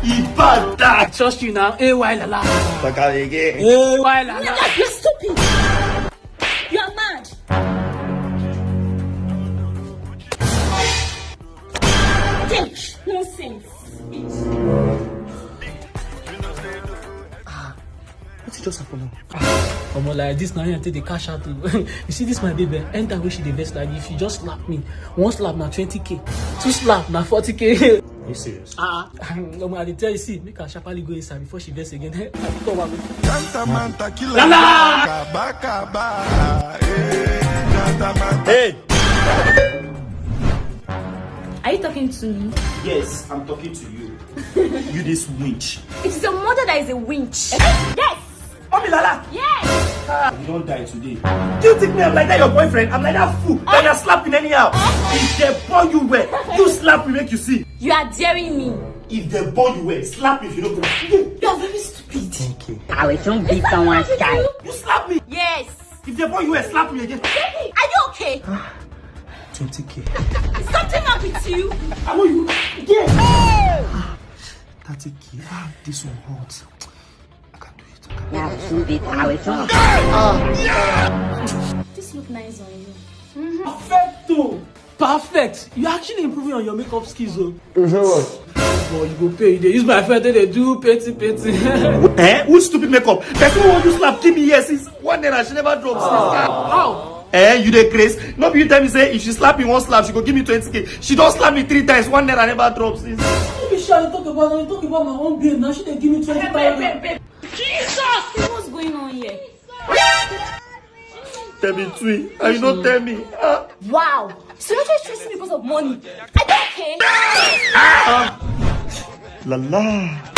Ibada. Trust you now. Hey, why Lala? Back out again. Hey, why Lala? You're stupid. You're mad. Nonsense. What's it just happen now? Come on, like this now until they cash out. You see this my baby, anytime when she the best like if you just slap me, one slap na 20k, two slap na 40k. Are you serious? No man, I tell you, see, make her sharply go inside before she vex again. Hey! Are you talking to me? Yes, I'm talking to you. You this winch. It is your mother that is a winch. Yes. Mommy Lala! Yes. You don't die today. Do you think me I'm like that your boyfriend? I'm like that fool. Then you're slapping anyhow. If they burn you well, you slap me make you see. You are daring me. If they burn you well, slap me if you don't go. You are very stupid. Okay. I will soon beat someone's guy. You slap me. Yes. If they burn you well, slap me again. Are you okay? 20k. Is something wrong with you? I want you. Yeah. 30k. This one hot. I can do it. I will soon beat. I will soon. This look nice on you. Perfecto. Perfect. You're actually improving on your makeup skills, oh. Boy, you go pay. They use my friend, they do petty. Eh? Who stupid makeup? Person who want you slap, give me yes. Since 1 naira, she never drops. How? Eh? You dey craze? No be you tell me say if she slap me one slap, she go give me 20k. She don't slap me 3 times. 1 naira never drops. You be sure you talk about my own babe. Now she dey give me 20,000. Jesus! What's going on here? Tell me three, and you don't tell me. Wow. So you're just stressing me because of money. I don't care. Lala.